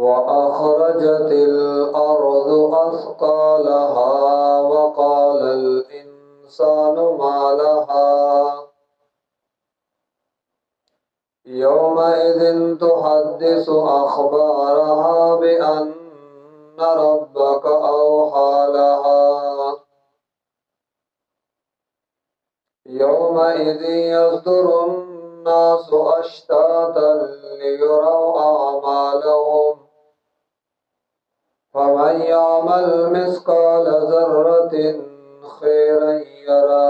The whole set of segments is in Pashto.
वअखरजतिल अर्दु अस्क़ालहा वक़ालल इंसानु मा लहा यौमइज़िन तुहद्दिसु अख़बारहा बिअन्न रब्बक औहा लहा यौमइज़िन यस्दुरुन नासु अश्तातन लियुरौ अअमालहुम फमन यअमल मिस्क़ाल ज़र्रतिन खैरन यरा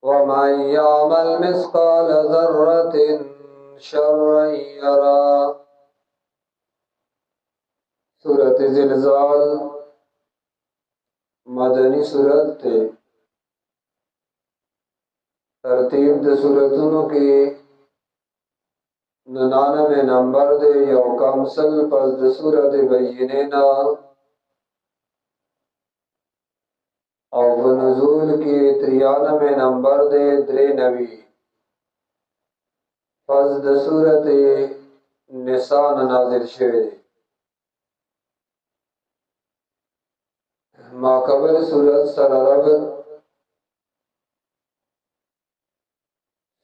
वमन यअमल मिस्क़ाल ज़र्रतिन शर्रन यरा। सूरत ज़िलज़ाल मदनी सूरत थे। तरतीब द सूरतों की 99 नंबर दे यौ कमसल पस द सूरत बय्यिना और नुज़ूल की 93 नंबर दे द्रे नबी पस द सूरत निसा नाजिल शवे दे। माकबल सूरत सररबत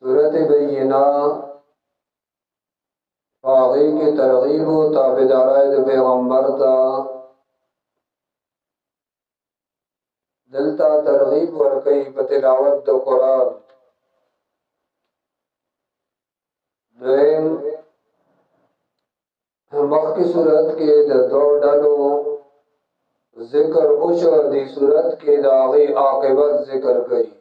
सूरत बय्यिना आगे की तरगीब व ताबेदाराए पैगम्बर ता दिलता तरगीब वर्कई बतिलावत द कुरान। मख की सूरत के द दो डालो जिक्र उश दी सूरत के दागी आक़िबत जिक्र गई।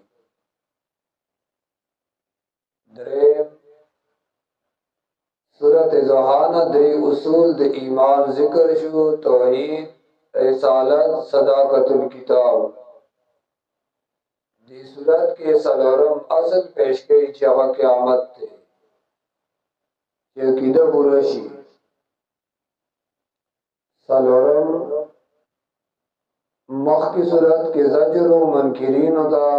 सूरत ज़हाना दरी उसूल द ईमान जिक्र शु तौहीद रिसालत सदाकतुल किताब। दी सूरत के सलोरम असल पेश कई चावा क़यामत थे यकीदा बुरशी सलोरम मख की सूरत के ज़जर व मुनकिरीन था।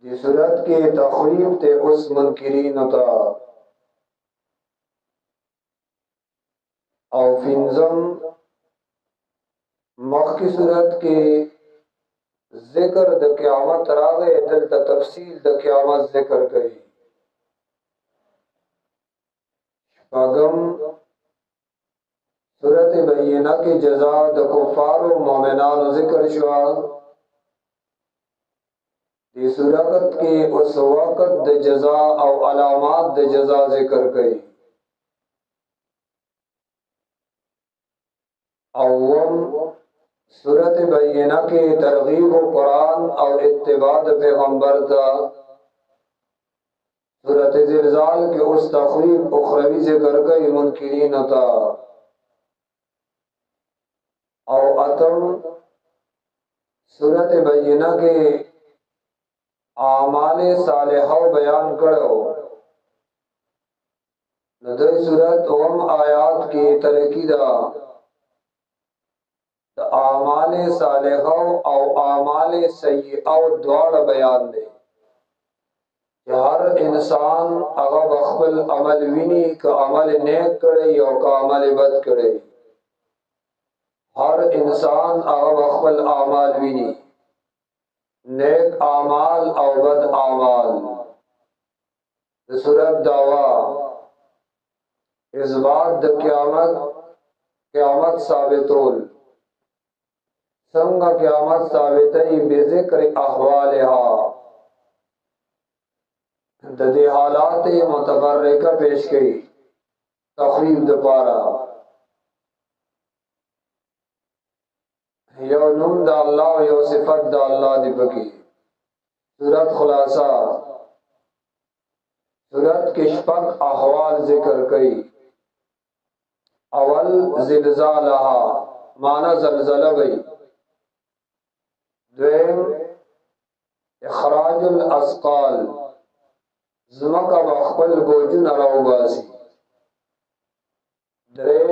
दी सूरत के तख़वीफ थे उस मुनकिरीन था और फिंजम मख की सूरत के जिक्र द क़यामत रागे दिल तफसील द क़यामत जिक्र कई। पागम सूरत बय्यिना की जज़ा द कुफ़ार व मोमिनान जिक्र शुआ। दी सूरत के उस वक़्त द जज़ा और अलामात द जज़ा जिक्र कई। अव्वम सूरत बय्यिना के तरगीब व कुरान और इत्तिबा द पैगम्बर था। सूरत ज़िलज़ाल के उस तख़वीफ उखरवी जिक्र कई मुनकिरीन था और अतम सूरत बय्यिना के आमाल सालिहा बयान करो। नदई सूरत ओम आयात की तरकीदा आमाल सालिहा और आमाल सय्यिआ द्वार बयान दे। हर इंसान अगर बखबल अमल विनी का अमल नेक करे या का अमल बद करे। हर इंसान अगर बखबल आमाल विनी नेक आमाल और बद आमाल। सूरत दावा इस बात द क़यामत साबितुल संग क़यामत साबितई बेज़िक्र अहवालिहा ददे हालात मुतबर्रिका पेश की तख़वीफ दोबारा यो नुम दा अल्लाह यो सिफत दा अल्लाह दिबकी। सूरत खुलासा सूरत के शपक अहवाल जिक्र कई। अवल ज़िलज़ालहा माना ज़लज़ला गई। द्वेम इखराजुल अस्क़ाल ज़मका बखबल बोझुन अराउबासी। द्रेम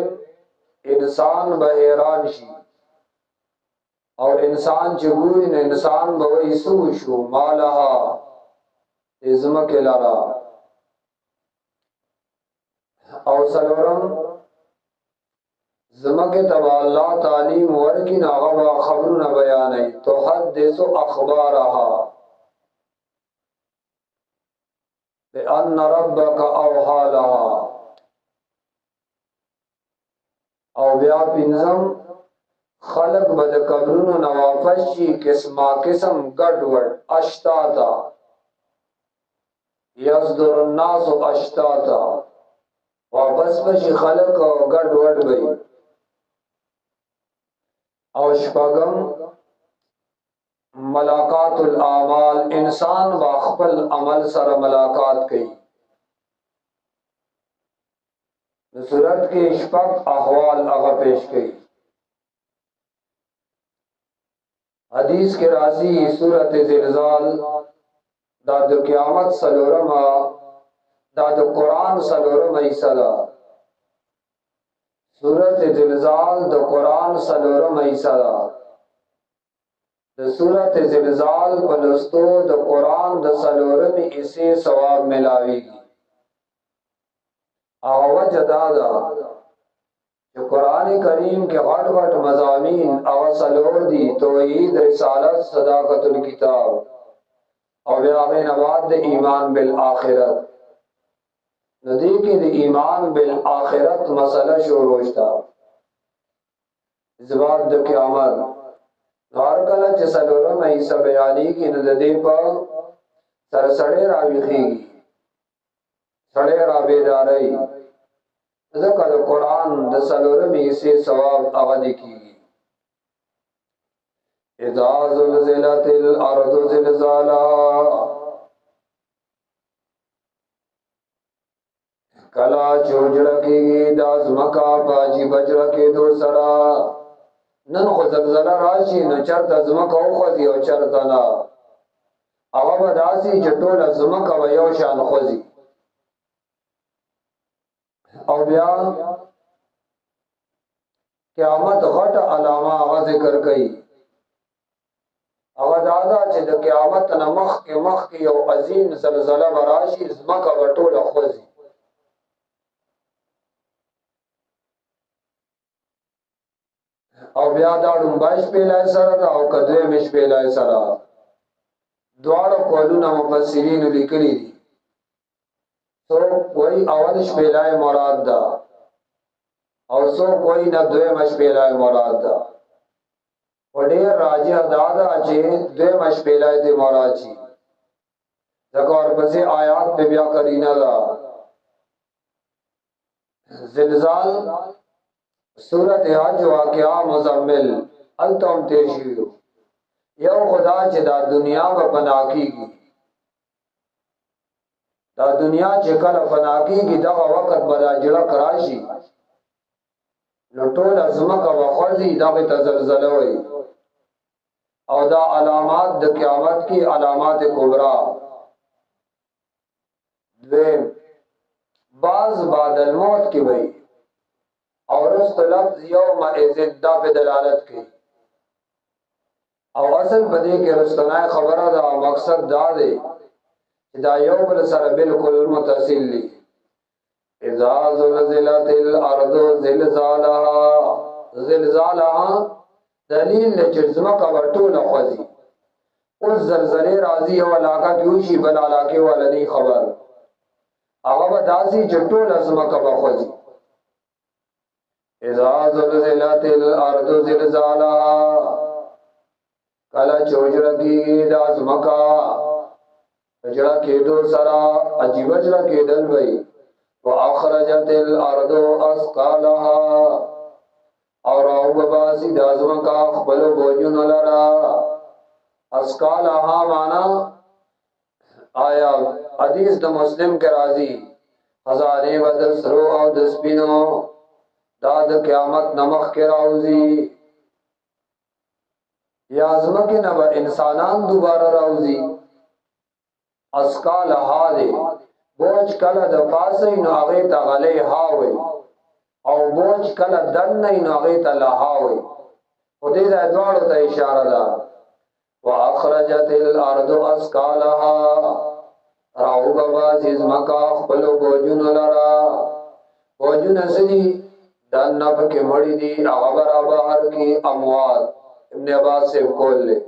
इंसान बहरान शी और इंसान चबून इंसान बवई सूशु मालहा इज़्म के लरा। او سلورم زمکه تبا اللہ تعلیم ورکی ناغبا خبرون بیانی تحدث اخبارها بأن ربک اوحا لها او بیا پنزم خلق بد قبرونو نواپس شي قسمه قسم ګډ وډ اشتاتا یصدر الناس اشتاتا واپس بشي خلق ګډ وډ وي او شپږم ملاقات الاعمال انسان با خپل عمل سره ملاقات کوي د صورت کې شپږ احوال هغه پیش کړي حدیث کے راضی صورت زلزال دا د قیامت سلورما دا د قرآن سلورم ایسا دا صورت زلزال د قرآن سلورم ایسا دا د صورت زلزال پلستو د قرآن د سلورم ایسے ثواب ملاوی گی آوج دادا جو قرآن کریم کے غٹ غٹ مضامین او سلور دی توحید رسالت صداقت الکتاب او بیاغین آباد د ایمان بالآخرت ندی کی د ایمان بالآخرت مسئلہ شروعشتا زباد د قیامت نوار کلا چه سلورم ایسا بیانی کی نددی پا سرسڑے راویخی گی سڑے رابیداری ذکر قرآن د سلورمی سے ثواب اغدی کی اذا زلزلت الارض زلزالا کلا چوجڑکی گی داز مکا باجی بجرکی دو سرا نن خو زلزلہ راشی نو چرت ازمکا او خوزی او چرتنا اغا بداسی چطول ازمکا و یو شان خوزی او بیا قیامت غټ علامه هغه ذکر کړي هغه دادا چې د قیامت نه مخ کې یو عظیم زلزلہ براشي زمکه وټوله خوځي او بیا دا ډومبای شپېلای سره دا او کدوې مش شپېلای سره دواړه قولونه مفسرین لیکلي دي تو کوئی اول شپیلای مراد دا او سو کوئی نه دویم شپیلای مراد دا وډیر راجح دادا چې دویم شپیلای دی مراد شي ځکه ورپسې آیات په بیا کرینه دا زلزال سورۃ حج واقعہ مزمل التم تیر شیو یو خدا چې دا دنیا په پنا کیږي دا دنیا چې کله فنا کیږي دغه وخت بدا جړه کراشي نو ټول ازمکه وخوځي دغه تزلزله وي او دا علامات د قیامت کی علامات کبرا دویم بعض بعد الموت کی وي اور است لفظ یوم اذن دا په دلالت کوي او اصل بده کې رستنای خبره دا مقصد دا دی دا یو بل سره بالکل متصل دي اذا زلزلت الارض زلزالها زلزالها دلیل چې زمکه ورټوله خوځي اوس زلزلې راځي او علاقه کې وشي بل علاقه ولني خبر هغه به داسي چې ټوله زمکه بخوځي اذا زلزلت الارض زلزالها کله چوجرږي د زمکه جڑا کېدو سرا عجیب جڑا کېدل وی واخرجت الارض اسقالها اور او باسی دازم کا خپل بوجون لرا اسقالها معنا آیا حدیث د مسلم کے راضی خزانه و دسرو او دسپینو دا د قیامت نمخ کے راوزی یا ازمکه نو انسانان دوباره راوزی اسقال حاله بوج کله د پاسه نو هغه ته غلې هاوي او بوج کله دن نه نو هغه ته لهاوي او دې د دوړو ته اشاره ده واخرجت الارض اسقالها راو بابا زمکا خپل بوجون لرا فوجونه سدي دنه پکې مړی دي هغه برابر کی اموات ابن عباس سے کول له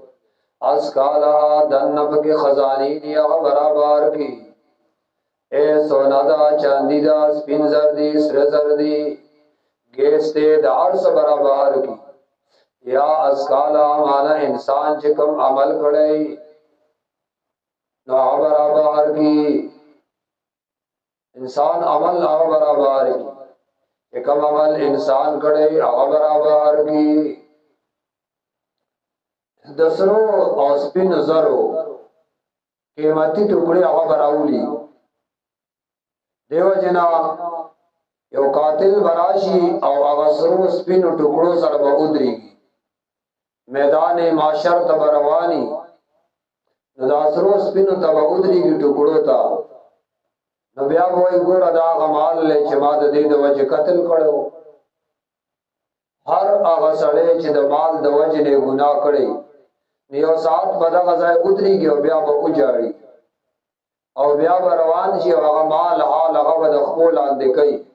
اسکالا دنه پکې خزانی دي هغه برابر کی اے سونا دا چاندی دا سپین زر دی سر زر دی گیستے دا عرص برابر کی یا اسکالا مانا انسان چکم عمل کڑی نو برابر کی انسان عمل برابر کی چکم عمل انسان کڑی برابر کی دسرو او سپین زرو قیمتی ٹکڑے برابولی دیو جنا یو قاتل براشی او اغسرو سپینو ٹکڑو سر با ادریگی میدان معاشر تبروانی نداسرو سپینو تبا ادریگی ٹکڑو تا نبیا بوئی گور ادا غمال لے چما دا دید وجہ قتل کرو ہر اغسرے چی دا مال دا وجہ نے گناہ کردی نیو سات بدا غزائے ادریگی او بیا با اجاڑی او بیا روان شي هغه مال حال هغه د خپل اندې کوي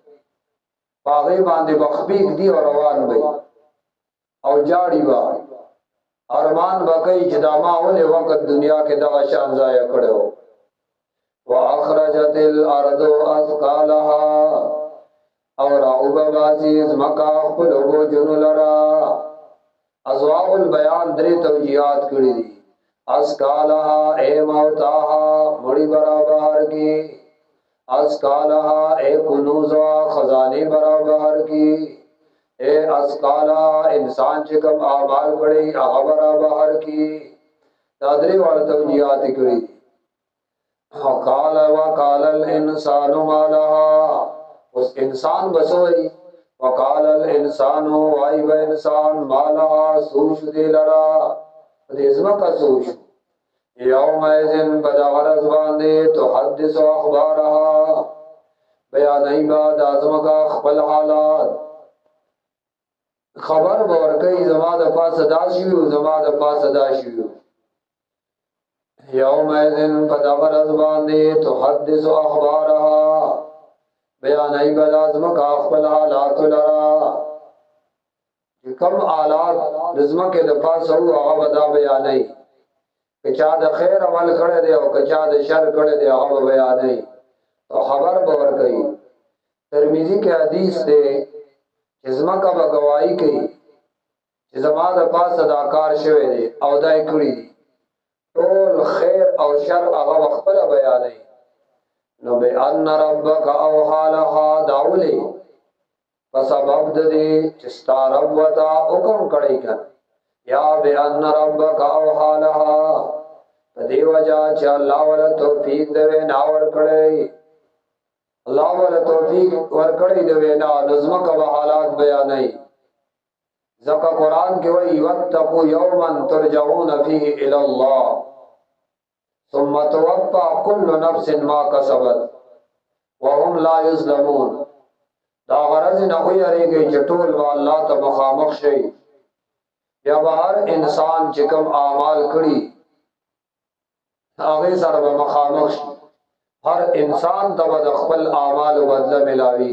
هغه باندې بخبيک دی او روان وي او جاړي با ارمان وکي چې دا ما ولې وخت دنیا کې دغه شان ضایع کړو واخرجت الارض اثقالها او راوب بازیز مکا خپل وګ جنولرا ازواء البیان درې توجیهات کړې دي اسکالها اے موتاها مڑی برابر کی اسکالها اے کنوزا خزانی برابر کی اے اسکالها انسان چکم آمال کڑی آغا برابر کی دادری والا توجیہات کڑی قال وقال الانسان مالها اس انسان بسوئی وقال الانسان وائی و انسان مالها سوش دی لرا دیزمہ کا سوش یوم ایزن بدغرز باندے تو حدث و اخبارها بیانی بعد آزم کا خپل حالات خبر بورکی زمان پاس داشیو زمان پاس داشیو یوم ایزن بدغرز باندے تو حدث و اخبارها بیانی بعد آزم کا خپل حالات لرا کم آلات رزمہ کے دفاع سہو آغا بدا بیانی کچا دا خیر عمل کڑے دے او کچا دا شر کڑے دے آغا بیانی تو خبر بور کئی ترمیزی کے حدیث دے چزمہ کا بگوائی کئی چزمہ دا پاس صداکار شوے دے او دائی کڑی دی طول خیر او شر آغا وقبل بیانی نو بے ان ربک او حالها داولی فسبب دے چستا رب وطا حکم کڑی کن یا بے ان ربک اوحالها پدی وجہ چا اللہ والا توفیق دوے ناور کڑی اللہ والا توفیق ور کڑی دوے نا نظم کا حالات بیانی زکا قرآن کے وی واتقوا یوما ترجعون فیہ الاللہ ثم توفى كل نفس ما كسبت وهم لا يظلمون دا غرض نه وي اړيږي چې ټول به الله ته مخامخ شي یا به هر انسان چې کوم اعمال کړي هغه سره به مخامخ شي هر انسان ته به خپل اعمال بدله ملاوي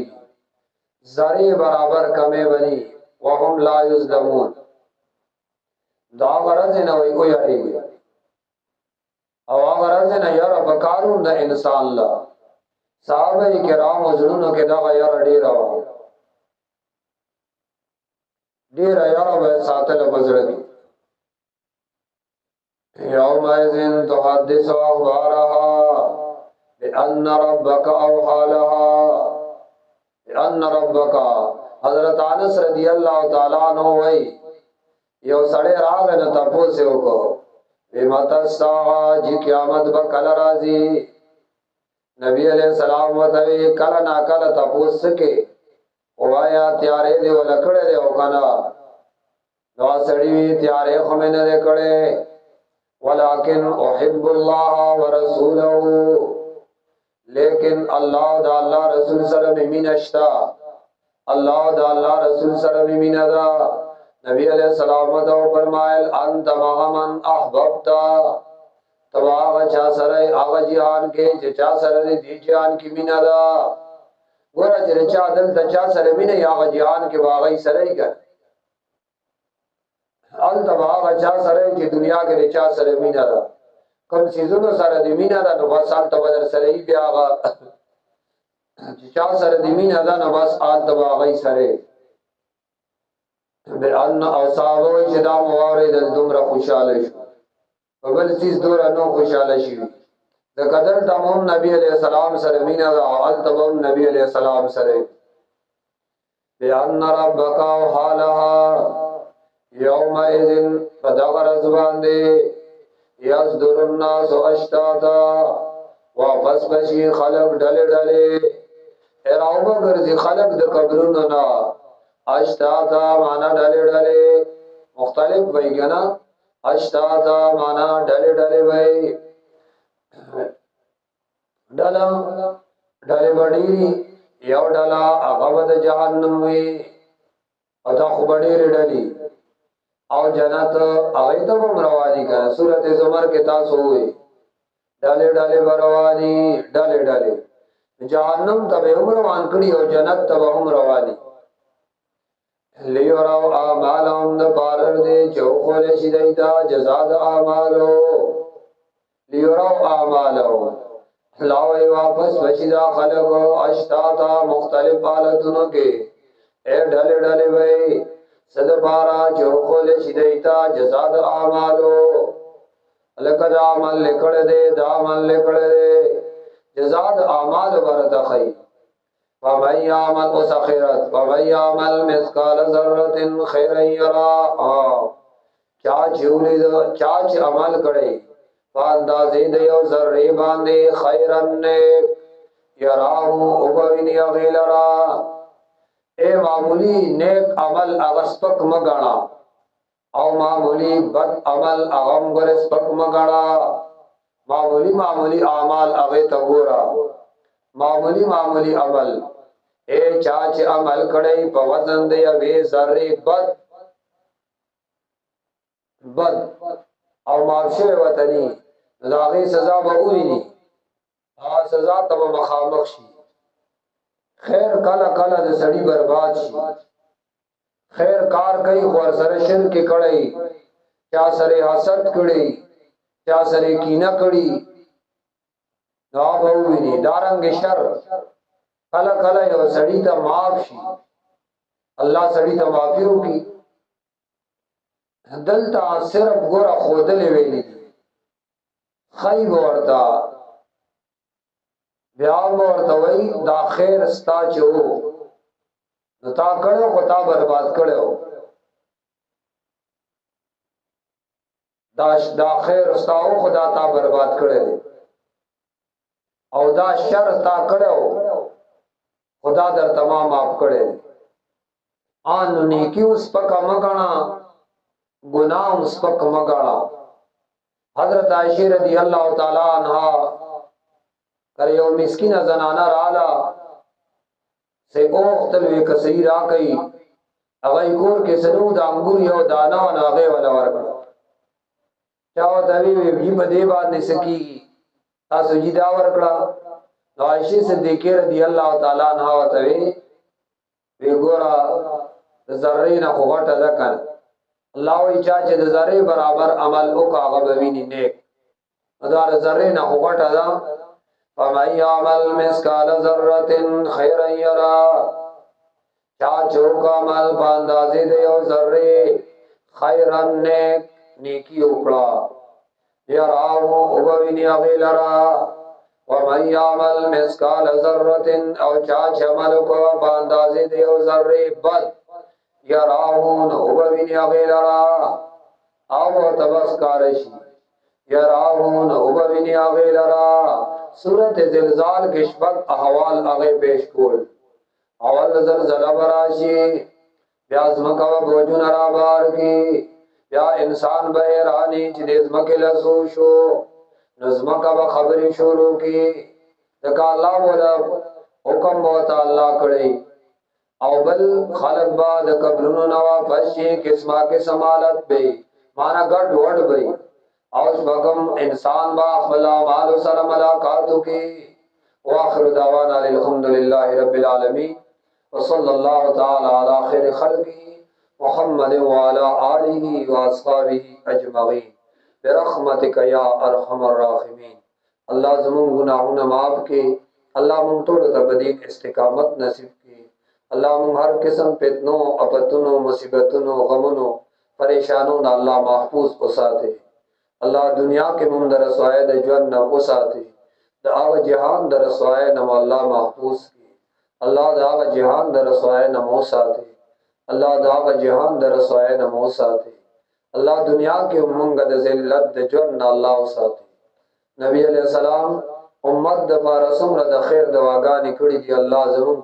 ذره برابر کمې بني وهم لا یظلمون دا غرض نه وي اړيږي او غرض نه یاره بکارون د انسان لا صحابه کرام وزرونو کې دا غیر ډیر یاره به ساتل بزړه کې یوم ایذن تحدث اخبارها بان ربک اوحالها بان ربک حضرت انس رضی اللہ تعالی عنہ وای یو سړی راغی نو تاسو وکړو بمتا الساعه چې قیامت به کله راځي نبی علیہ السلام وتوی کلا نا کلا تپوس کے وایا تیارے دی ولکڑے دی وکنا نو سڑی تیارے خمن دے کڑے ولکن احب الله ورسوله لیکن اللہ دا اللہ رسول صلی اللہ علیہ وسلم مینشتا اللہ دا اللہ رسول صلی اللہ علیہ وسلم میندا نبی علیہ السلام تو فرمائل انت مغمن احببتا تب آغا چا سرائی آغا جہان کے چا سرائی دی جہان کی مینا دا گورا چرے چا دل د چا سره مینه یا جهان کې باغی سره یې کړ ال تبا چا سره چې دنیا کې چا سره مینه ده کوم سيزونو سره د مینه ده نو بس ال تبا در سره یې بیا چې چا سره د مینه ده نو بس ال تبا غي سره بأن اصحابو چې دا موارد دومره خوشاله شو په بل چیز دور نو خوشاله شي د قدر تمام نبی علیہ السلام سره مینا او التبم نبی علیہ السلام سره بأن ربک حالها یومئذ فدغر زبان دے یصدر الناس اشتاتا واپس بشی خلق ڈلے ڈلے اراو بگرزی خلق د قبرونو نا اشتاتا مانا ڈلے ڈلے مختلف بھئی گنا اشتاتا مانا ڈلے ڈلے بھئی ڈالا ڈلے بڑی یو ڈالا اغبد جہنم وی او دا خو بڑی ڈلی او جنت آغیتا بم روانی کنا سورت زمر کے تاسو ہوئی ڈالے ڈالے بروانی ڈالے ڈالے جہنم تب هم روان کړي او جنت تب هم روانی لیو راو آمالهم دا پارر دے چوخول شدیتا جزاد آمالو لیو راو آمالهم لاوی واپس بشدا خلق اشتاتا مختلف حالتونو کے اے ڈالے ڈالے بھئی صد پارا چوخول شدیتا جزاد آمالو لکد عمل لکڑ دے دامل لکڑ دے جزاد آمال برتخی فمن یعمل اسخرت فمن یعمل مثقال ذرت خیر یرا چاچ عمل کڑے فاندازی دیو ذری باندے خیرن نیک یراہو ابوین یغیلرا اے معمولی نیک عمل اغسپک مگانا او معمولی بد عمل اغم گرسپک مگانا معمولی اعمال اغی تگورا معمولی عمل اے چاچ عمل کڑی پا وزن دے اوی ذری بد او معافشے وطنی داغی سزا با اوئی نی سزا تب مخامخ شی خیر کلا کلا د سړی برباد شي خیر کار کوي خور سره شرک کړي چا سره حسد کړي چا سره کینه کړي دا به ویني دارنګ شر کلا کلا یو سړی ته معاف شي الله سړی ته معافي وکي دلته صرف ګوره خودلې ویلي خیب ورتا بیا ورته وای دا خیر ستا چو نو تا کړو خو تا برباد کړو دا خیر ستا او خدا تا برباد کړو او دا شر تا کړو خدا در تمام معاف کړو ان نیکی اوس پکا مګنا گناہ اوس پکا مګنا حضرت عائشہ رضی اللہ تعالی عنہا کر یو مسکین زنانا رالا سے اوختلوی کسی را کئی اغای کور کے سنو دا انگور یو دانا و ناغے والا ورکا چاو تاوی بی بدے بعد نسکی تاسو جیدہ ورکڑا عائشہ صدیقی رضی اللہ تعالیٰ عنہ و تاوی وی گورا ذرین خوغٹ ذکر اللہ وی چاچے ذرے برابر عمل اوکا غبوینی نیک دار ذرین خوغٹ ذا فمن یعمل مثقال ذرۃ خیرا یرا چاچو کا عمل باندازی دیو ذرے خیرا نیکی اکڑا یراہو ابوینی اغیلرا ومن یعمل مثقال ذرۃ او چاچ عمل کو باندازی دیو ذرے بد یراہو ابوینی اغیلرا او تبس کارشی یراہو ابوینی اغیلرا سورت زلزال کے شپک احوال آگے پیش کول اول زلزلہ براشی بیا ازمکا و بوجون رابار کی بیا انسان بحرانی چیز مکل سوشو نظمکا و خبری شروع کی دکا اللہ مولا حکم بہتا اللہ کڑی او بل خلق با دکبرونو نوا پشی قسمہ کے سمالت بے مانا گڑ وڑ بے اوش بگم انسان با اخبلا مالو سر ملاقاتو کی واخر دعوانا الحمدللہ رب العالمین व सल्लल्लाहु तआला अला खैर खल्क़िही मुहम्मद व अला आलिही व अस्हाबिही अजमईन बिरहमतिका या अरहमर राहिमीन। अल्लाह ज़मून गुनाहों माफ़ के, अल्लाह मुंग तोड़ तबदीन इस्तिकामत नसीब की, अल्लाह मुंग हर किस्म फितनों अपतनों मुसीबतनों गमनों परेशानों ना अल्लाह महफूज उसाते। अल्लाह दुनिया के मुंग दर रसवाए द जन न उसाते, द आव जहान दर रसवाए न अल्लाह महफूज की, अल्लाह द आव जहान दर रसवाए न मोसाते, अल्लाह द आव जहान दर रसवाए न मोसाते, अल्लाह दुनिया के मुंग द ज़िल्लत द जन न अल्लाह उसाते। नबी अलैहि सलाम उम्मत द पारसुम द खैर दवागानी कड़ी दी अल्लाह ज़रूर